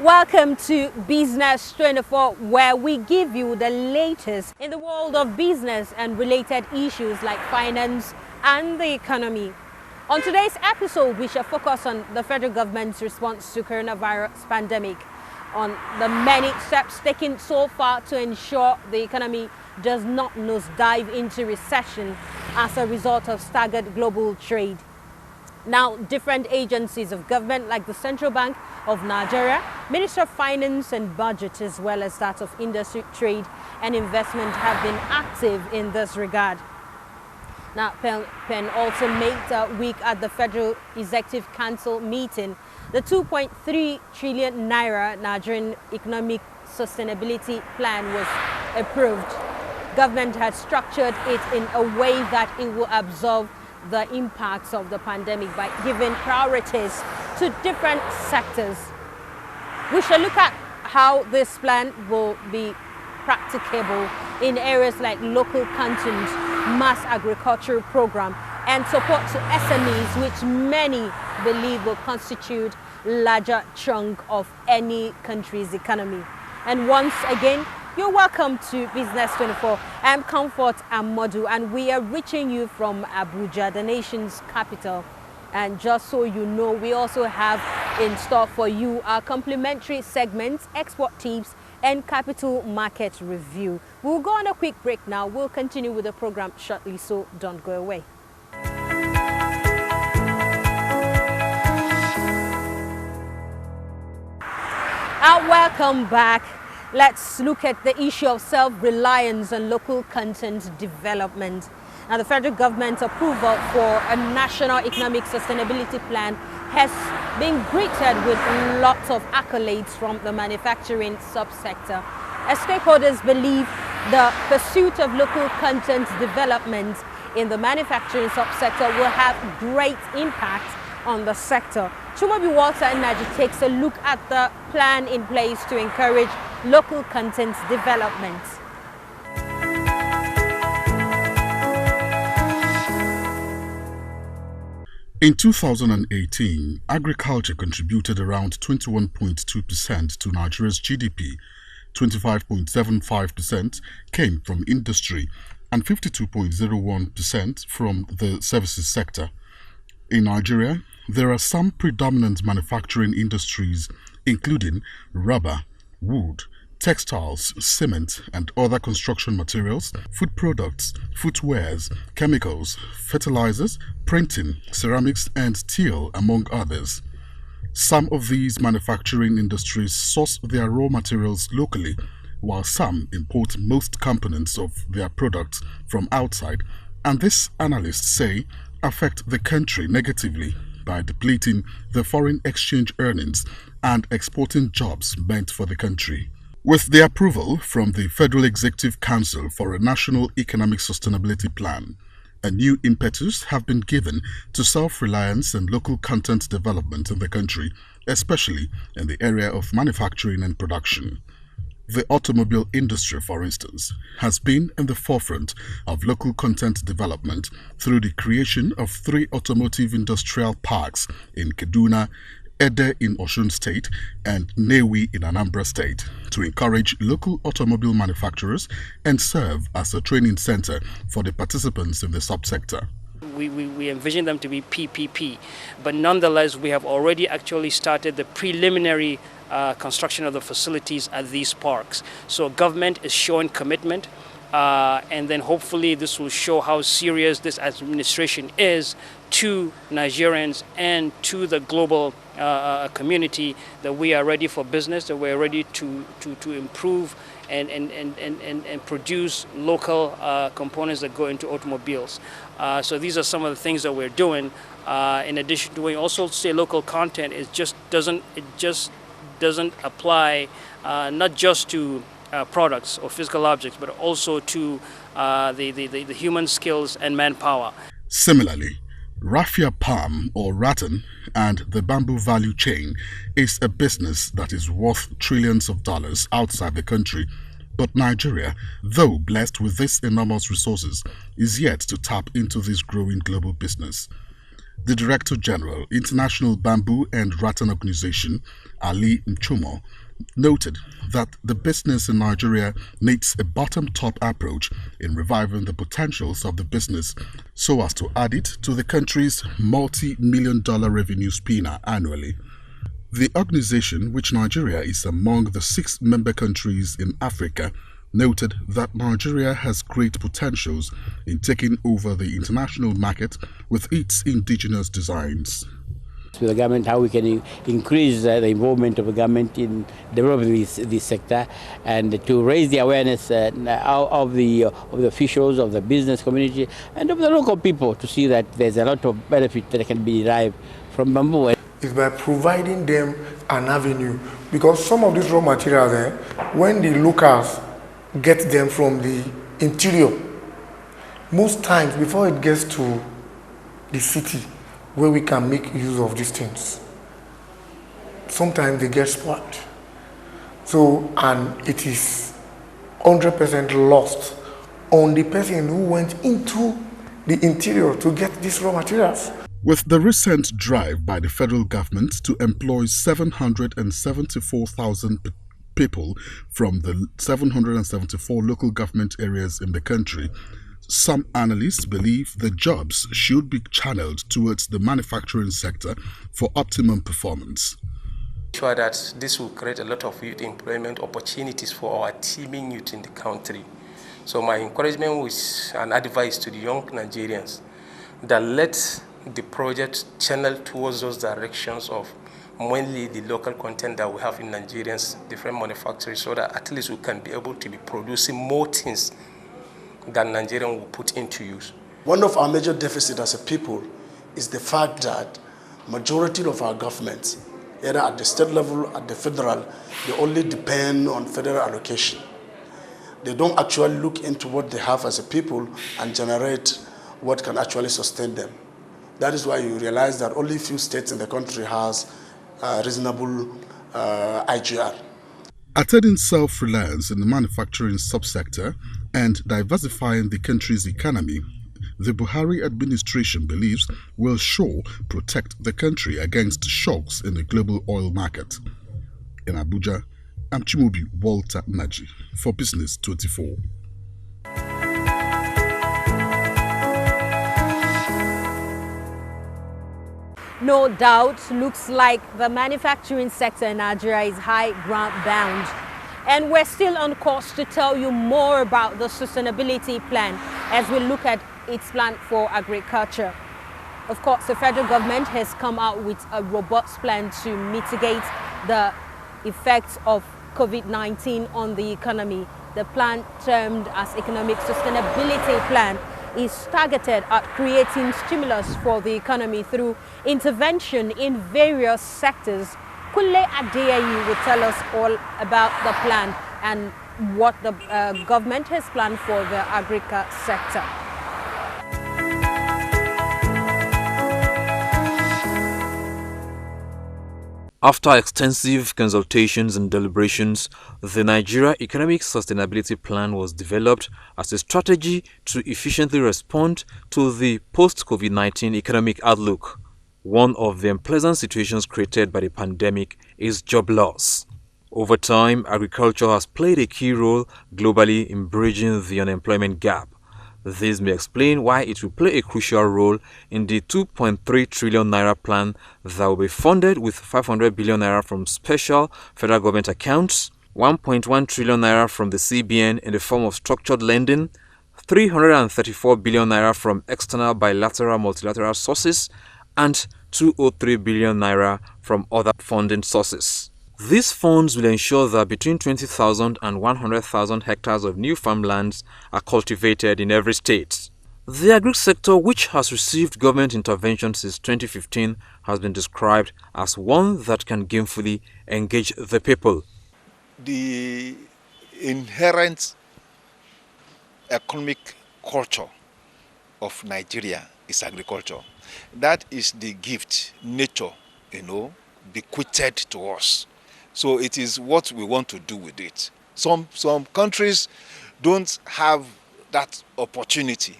Welcome to Business 24, where we give you the latest in the world of business and related issues like finance and the economy. On today's episode, we shall focus on the federal government's response to coronavirus pandemic, on the many steps taken so far to ensure the economy does not nosedive into recession as a result of staggered global trade. Now, different agencies of government like the Central Bank of Nigeria, Ministry of Finance and Budget, as well as that of Industry, Trade and Investment have been active in this regard. Now, penultimate week at the Federal Executive Council meeting, the 2.3 trillion naira Nigerian Economic Sustainability Plan was approved. Government had structured it in a way that it will absorb the impacts of the pandemic by giving priorities to different sectors. We shall look at how this plan will be practicable in areas like local content, mass agricultural program, and support to SMEs, which many believe will constitute larger chunk of any country's economy. And once again, you're welcome to Business 24. I'm Comfort Amodu, and we are reaching you from Abuja, the nation's capital. And just so you know, we also have in store for you our complimentary segments, export tips, and capital market review. We'll go on a quick break now. We'll continue with the program shortly, so don't go away. Welcome back. Let's look at the issue of self-reliance and local content development. Now, the federal government's approval for a national economic sustainability plan has been greeted with lots of accolades from the manufacturing subsector. As stakeholders believe the pursuit of local content development in the manufacturing subsector will have great impact on the sector. Chumobi Walter Energy takes a look at the plan in place to encourage local content development. In 2018, agriculture contributed around 21.2% to Nigeria's GDP, 25.75% came from industry, and 52.01% from the services sector. In Nigeria, there are some predominant manufacturing industries, including rubber, wood, textiles, cement and other construction materials, food products, footwears, chemicals, fertilizers, printing, ceramics and steel, among others. Some of these manufacturing industries source their raw materials locally, while some import most components of their products from outside, and this, analysts say, affect the country negatively by depleting the foreign exchange earnings and exporting jobs meant for the country. With the approval from the Federal Executive Council for a National Economic Sustainability Plan, a new impetus have been given to self-reliance and local content development in the country, especially in the area of manufacturing and production. The automobile industry, for instance, has been in the forefront of local content development through the creation of 3 automotive industrial parks in Kaduna, Ede in Osun State, and Newi in Anambra State to encourage local automobile manufacturers and serve as a training center for the participants in the subsector. We envision them to be PPP, but nonetheless we have already actually started the preliminary construction of the facilities at these parks. So government is showing commitment, and then hopefully this will show how serious this administration is to Nigerians and to the global community, that we are ready for business, that we are ready to improve and produce local components that go into automobiles. So these are some of the things that we're doing. In addition to, we also say local content, it just doesn't apply not just to products or physical objects, but also to the human skills and manpower. Similarly, raffia palm or rattan and the bamboo value chain is a business that is worth trillions of dollars outside the country, but Nigeria, though blessed with these enormous resources, is yet to tap into this growing global business. The Director General, International Bamboo and Rattan Organization, Ali Mchumo, noted that the business in Nigeria needs a bottom-top approach in reviving the potentials of the business so as to add it to the country's multi-million-dollar revenue spinner annually. The organization, which Nigeria is among the 6 member countries in Africa, noted that Nigeria has great potentials in taking over the international market with its indigenous designs. With the government, how we can increase the involvement of the government in developing this sector, and to raise the awareness of the officials, of the business community, and of the local people to see that there's a lot of benefit that can be derived from bamboo. Is by providing them an avenue, because some of these raw materials, when the locals get them from the interior, most times before it gets to the city where we can make use of these things, sometimes they get spoiled. So, and it is 100% lost on the person who went into the interior to get these raw materials. With the recent drive by the federal government to employ 774,000 people from the 774 local government areas in the country, some analysts believe the jobs should be channeled towards the manufacturing sector for optimum performance. Sure that this will create a lot of youth employment opportunities for our teeming youth in the country. So my encouragement and advice to the young Nigerians that let the project channel towards those directions of mainly the local content that we have in Nigerians, different manufacturers, so that at least we can be able to be producing more things that Nigerians will put into use. One of our major deficits as a people is the fact that majority of our governments, either at the state level, at the federal, they only depend on federal allocation. They don't actually look into what they have as a people and generate what can actually sustain them. That is why you realize that only a few states in the country has reasonable IGR. Attaining self-reliance in the manufacturing subsector and diversifying the country's economy, the Buhari administration believes will sure protect the country against shocks in the global oil market. In Abuja, I'm Chimubi Walter Naji for Business 24. No doubt, looks like the manufacturing sector in Nigeria is high ground bound. And we're still on course to tell you more about the sustainability plan as we look at its plan for agriculture. Of course, the federal government has come out with a robust plan to mitigate the effects of COVID-19 on the economy. The plan, termed as Economic Sustainability Plan, is targeted at creating stimulus for the economy through intervention in various sectors. Kule Adeyayi will tell us all about the plan and what the government has planned for the agriculture sector. After extensive consultations and deliberations, the Nigeria Economic Sustainability Plan was developed as a strategy to efficiently respond to the post-COVID-19 economic outlook. One of the unpleasant situations created by the pandemic is job loss. Over time, agriculture has played a key role globally in bridging the unemployment gap. This may explain why it will play a crucial role in the 2.3 trillion naira plan that will be funded with 500 billion naira from special federal government accounts, 1.1 trillion naira from the CBN in the form of structured lending, 334 billion naira from external bilateral multilateral sources, and 203 billion naira from other funding sources. These funds will ensure that between 20,000 and 100,000 hectares of new farmlands are cultivated in every state. The agri-sector, which has received government intervention since 2015, has been described as one that can gainfully engage the people. The inherent economic culture of Nigeria is agriculture. That is the gift nature, bequeathed to us. So it is what we want to do with it. Some countries don't have that opportunity.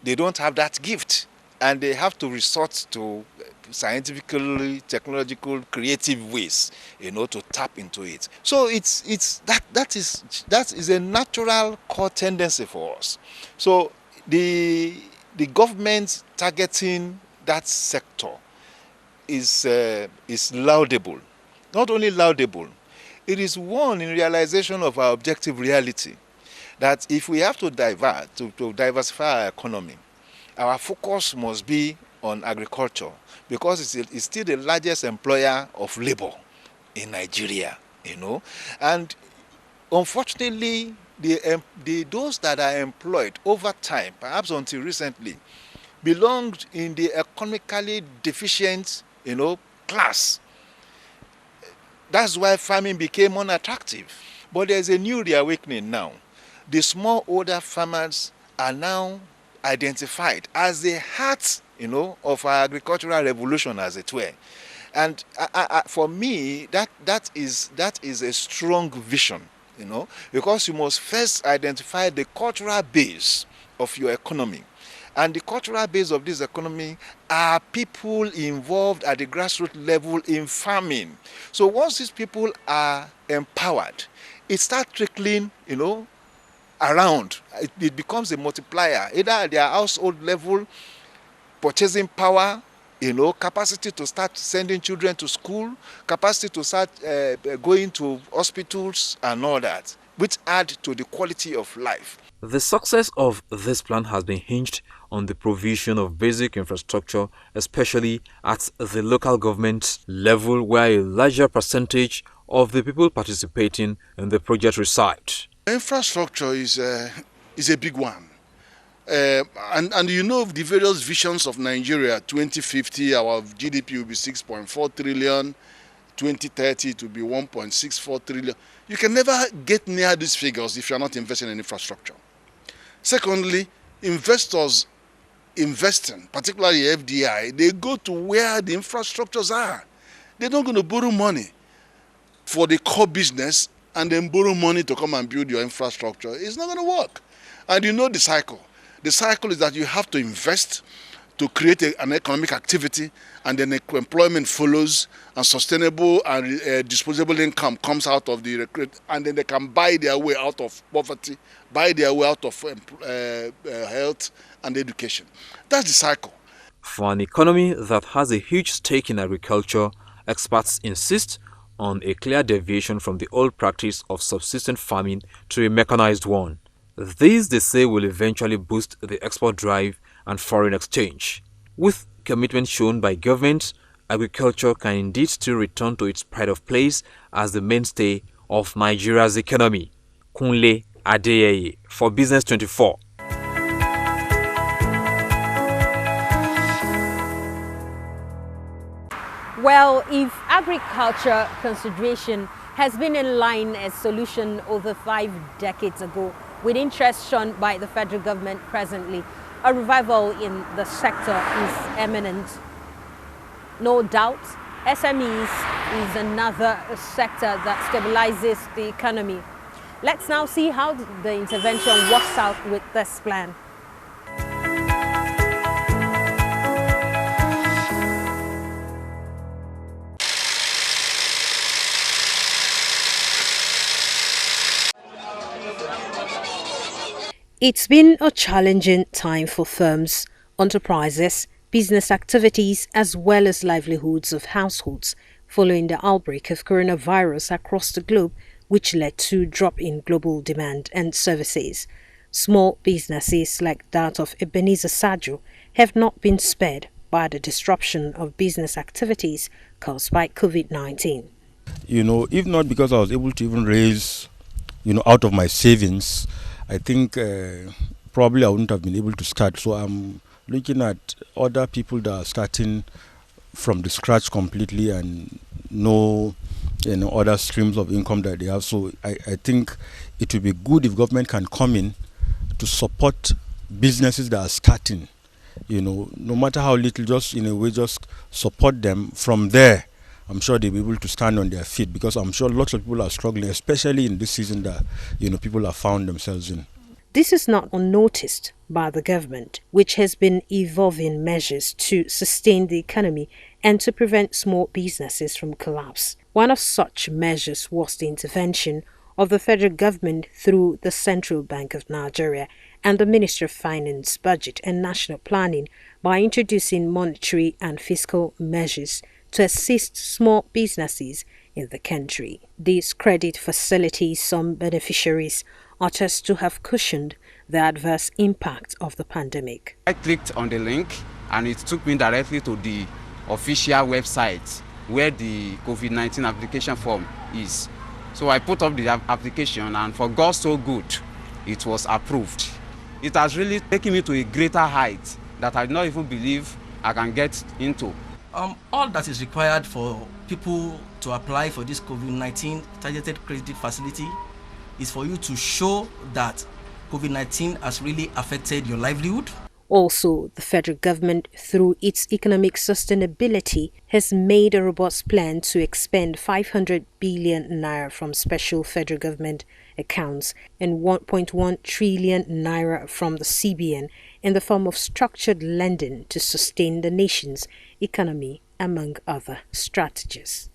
They don't have that gift. and they have to resort to scientifically, technological, creative ways, to tap into it. So that is a natural core tendency for us. So the government targeting that sector is laudable. Not only laudable, it is one in realization of our objective reality that if we have to diversify our economy, our focus must be on agriculture because it's still the largest employer of labor in Nigeria, And unfortunately, those that are employed over time, perhaps until recently, belonged in the economically deficient, class. That's why farming became unattractive. But there's a new reawakening now. The smallholder farmers are now identified as the heart, of our agricultural revolution, as it were. And for me, that is a strong vision, because you must first identify the cultural base of your economy. And the cultural base of this economy are people involved at the grassroots level in farming. So once these people are empowered, it starts trickling, around. It becomes a multiplier, either at their household level, purchasing power, capacity to start sending children to school, capacity to start going to hospitals and all that, which add to the quality of life. The success of this plan has been hinged on the provision of basic infrastructure, especially at the local government level, where a larger percentage of the people participating in the project reside. Infrastructure is a big one. And the various visions of Nigeria. 2050, our GDP will be 6.4 trillion. 2030 to be 1.64 trillion. You can never get near these figures if you're not investing in infrastructure. Secondly, investors investing, particularly FDI, they go to where the infrastructures are. They're not going to borrow money for the core business and then borrow money to come and build your infrastructure. It's not going to work. And you know the cycle. The cycle is that you have to invest to create an economic activity, and then employment follows, and sustainable and disposable income comes out of the recruit, and then they can buy their way out of poverty, buy their way out of health and education. That's the cycle. For an economy that has a huge stake in agriculture, experts insist on a clear deviation from the old practice of subsistence farming to a mechanized one. This, they say, will eventually boost the export drive and foreign exchange. With commitment shown by governments, agriculture can indeed still return to its pride of place as the mainstay of Nigeria's economy. Kunle Adeyeye for Business 24. Well, if agriculture consideration has been in line as solution over 5 decades ago, with interest shown by the federal government presently, a revival in the sector is imminent. No doubt, SMEs is another sector that stabilizes the economy. Let's now see how the intervention works out with this plan. It's been a challenging time for firms, enterprises, business activities, as well as livelihoods of households following the outbreak of coronavirus across the globe, which led to a drop in global demand and services. Small businesses like that of Ebenezer Sajo have not been spared by the disruption of business activities caused by COVID-19. If not because I was able to even raise, out of my savings, I think probably I wouldn't have been able to start. So I'm looking at other people that are starting from the scratch completely and no other streams of income that they have. So I think it would be good if government can come in to support businesses that are starting. No matter how little, just in a way, just support them. From there, I'm sure they'll be able to stand on their feet, because I'm sure lots of people are struggling, especially in this season that people have found themselves in. This is not unnoticed by the government, which has been evolving measures to sustain the economy and to prevent small businesses from collapse. One of such measures was the intervention of the federal government through the Central Bank of Nigeria and the Ministry of Finance, Budget and National Planning by introducing monetary and fiscal measures to assist small businesses in the country. These credit facilities some beneficiaries are just to have cushioned the adverse impact of the pandemic. I clicked on the link and it took me directly to the official website where the COVID-19 application form is. So I put up the application, and for God so good, it was approved. It has really taken me to a greater height that I did not even believe I can get into. All that is required for people to apply for this COVID-19 targeted credit facility is for you to show that COVID-19 has really affected your livelihood. Also, the federal government, through its economic sustainability, has made a robust plan to expend 500 billion naira from special federal government accounts and 1.1 trillion naira from the CBN in the form of structured lending to sustain the nation's economy, among other strategies.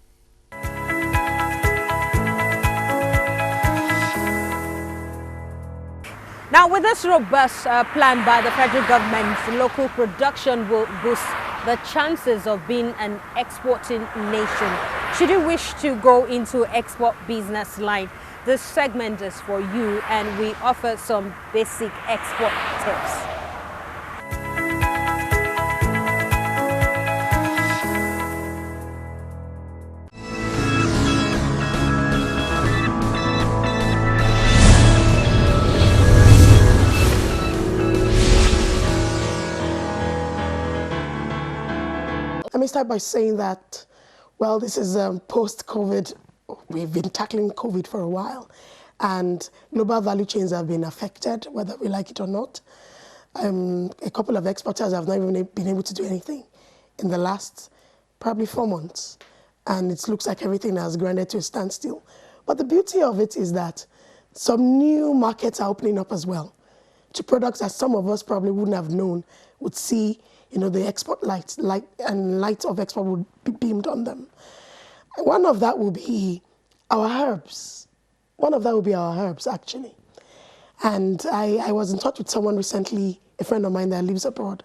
Now, with this robust plan by the federal government, local production will boost the chances of being an exporting nation. Should you wish to go into export business line, this segment is for you, and we offer some basic export tips. Let me start by saying that, well, this is post-COVID. We've been tackling COVID for a while, and global value chains have been affected, whether we like it or not. A couple of exporters have not even been able to do anything in the last probably 4 months, and it looks like everything has grounded to a standstill. But the beauty of it is that some new markets are opening up as well to products that some of us probably wouldn't have known would see, you know, the export light of export would be beamed on them. One of that will be our herbs. One of that will be our herbs, actually. And I was in touch with someone recently, a friend of mine that lives abroad,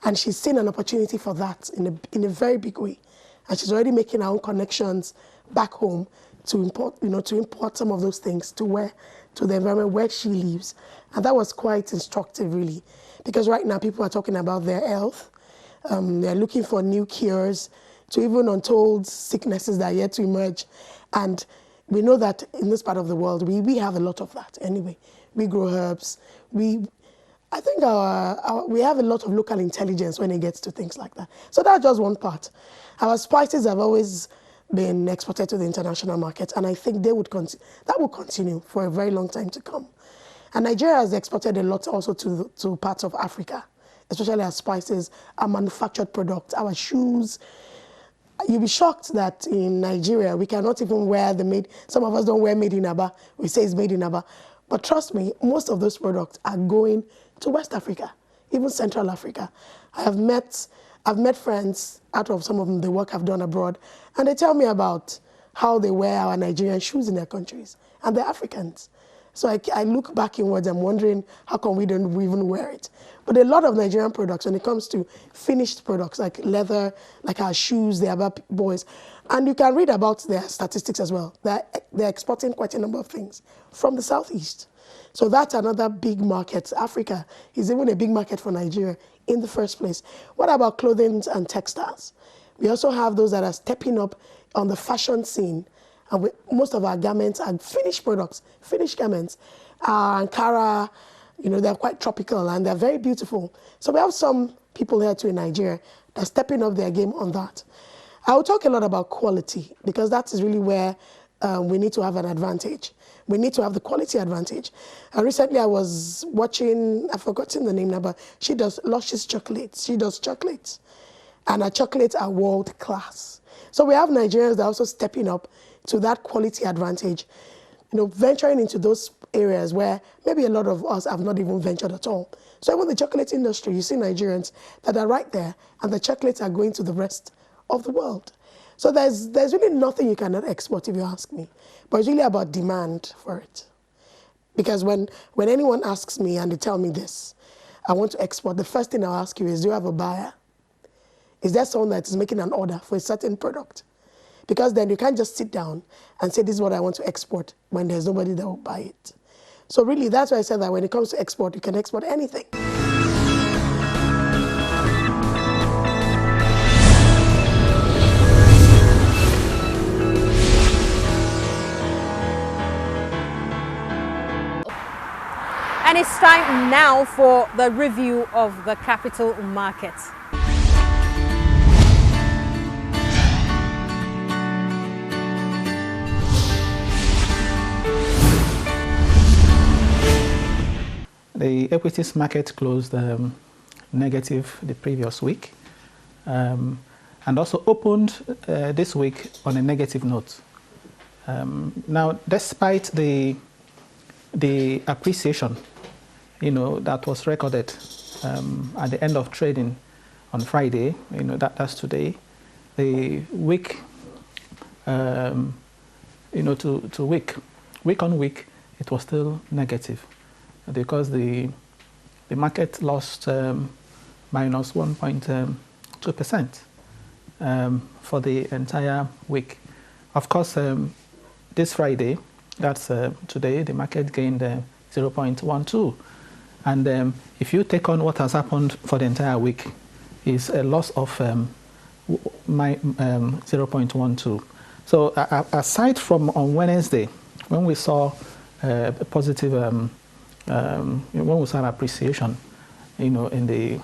and she's seen an opportunity for that in a very big way. And she's already making her own connections back home to import some of those things to the environment where she lives. And that was quite instructive, really, because right now people are talking about their health. They're looking for new cures to even untold sicknesses that are yet to emerge. And we know that in this part of the world, we have a lot of that anyway. We grow herbs. I think we have a lot of local intelligence when it gets to things like that. So that's just one part. Our spices have always been exported to the international market, and I think that will continue for a very long time to come. And Nigeria has exported a lot also to parts of Africa, especially our spices, our manufactured products, our shoes. You'll be shocked that in Nigeria, we cannot even wear some of us don't wear made in Aba. We say it's made in Aba. But trust me, most of those products are going to West Africa, even Central Africa. I've met friends out of some of them, the work I've done abroad, and they tell me about how they wear our Nigerian shoes in their countries, and they're Africans. So I look back inwards, I'm wondering how come we don't even wear it. But a lot of Nigerian products, when it comes to finished products like leather, like our shoes, the Aba boys, and you can read about their statistics as well. They're exporting quite a number of things from the Southeast. So that's another big market. Africa is even a big market for Nigeria in the first place. What about clothing and textiles? We also have those that are stepping up on the fashion scene. And most of our garments are finished products, finished garments. Ankara, they're quite tropical and they're very beautiful. So we have some people here too in Nigeria that are stepping up their game on that. I will talk a lot about quality because that is really where we need to have an advantage. We need to have the quality advantage. Recently I was watching, I've forgotten the name now, but she does Luscious chocolates. She does chocolates. And her chocolates are world class. So we have Nigerians that are also stepping up to that quality advantage. venturing into those areas where maybe a lot of us have not even ventured at all. So even the chocolate industry, you see Nigerians that are right there, and the chocolates are going to the rest of the world. So there's really nothing you cannot export, if you ask me. But it's really about demand for it. Because when anyone asks me and they tell me this, I want to export, the first thing I'll ask you is, do you have a buyer? Is there someone that is making an order for a certain product? Because then you can't just sit down and say, this is what I want to export, when there's nobody that will buy it. So really, that's why I said that when it comes to export, you can export anything. And it's time now for the review of the capital markets. The equities market closed negative the previous week and also opened this week on a negative note. Now, despite the appreciation that was recorded at the end of trading on Friday, that's today, the week to week on week, it was still negative because the market lost minus 1.2% for the entire week. Of course, this Friday, that's today, the market gained 0.12. And if you take on what has happened for the entire week, is a loss of 0.12. So aside from on Wednesday, when we saw a positive, when we saw an appreciation, in the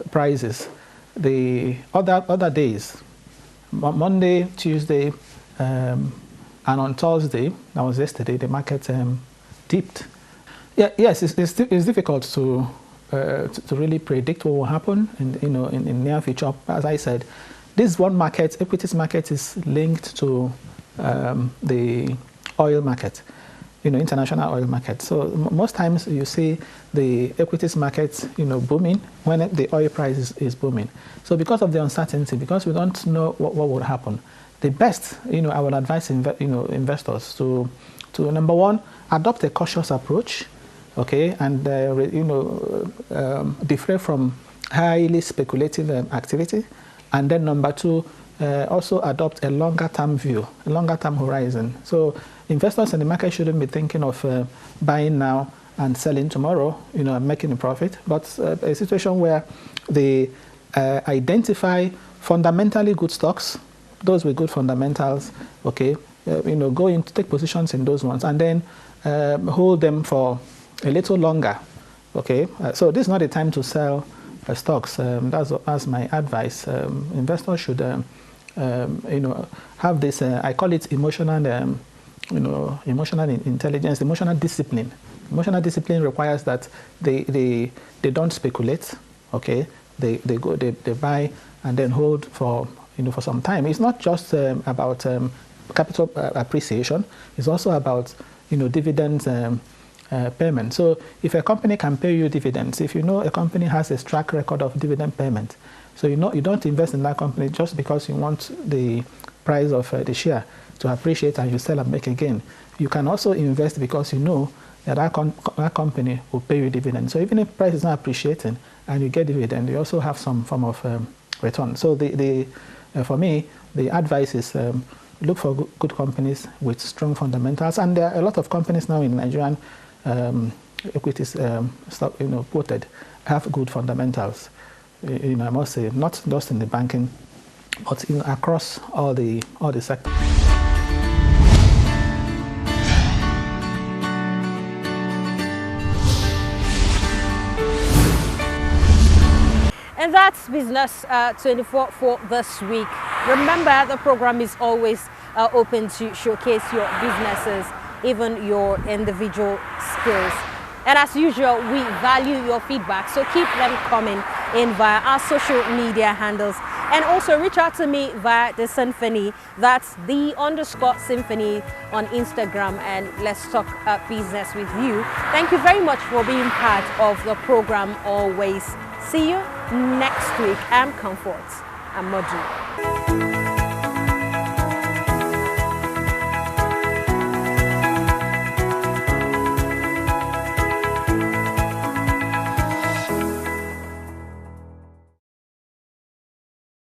prices, the other days, Monday, Tuesday, and on Thursday, that was yesterday, the market dipped. Yes, it's difficult to really predict what will happen in the near future. As I said, this one market, equities market, is linked to the oil market, international oil market. So most times you see the equities market, booming when the oil price is booming. So because of the uncertainty, because we don't know what will happen, the best, I would advise investors to number one, adopt a cautious approach, okay, and defray from highly speculative activity, and then number two, also adopt a longer term view, a longer term horizon. So investors in the market shouldn't be thinking of buying now and selling tomorrow, and making a profit, but a situation where they identify fundamentally good stocks, those with good fundamentals, okay, go in to take positions in those ones, and then hold them for a little longer, okay. So this is not the time to sell stocks. That's my advice. Investors should, have this. I call it emotional, emotional intelligence, emotional discipline. Emotional discipline requires that they don't speculate, okay. They buy and then hold for for some time. It's not just about capital appreciation. It's also about dividends payment. So if a company can pay you dividends, if a company has a track record of dividend payment, so you don't invest in that company just because you want the price of the share to appreciate and you sell and make a gain. You can also invest because that company will pay you dividends. So even if price is not appreciating and you get dividend, you also have some form of return. So for me, the advice is look for good companies with strong fundamentals, and there are a lot of companies now in Nigerian equities stock, quoted, have good fundamentals. I must say, not just in the banking, but across all the sectors. And that's Business 24 for this week. Remember, the program is always open to showcase your businesses, even your individual skills. And as usual, we value your feedback, so keep them coming in via our social media handles And also reach out to me via the Symphony. That's _Symphony on Instagram, and let's talk business with you. Thank you very much for being part of the program always. See you next week. I'm Comfort. I'm Modu.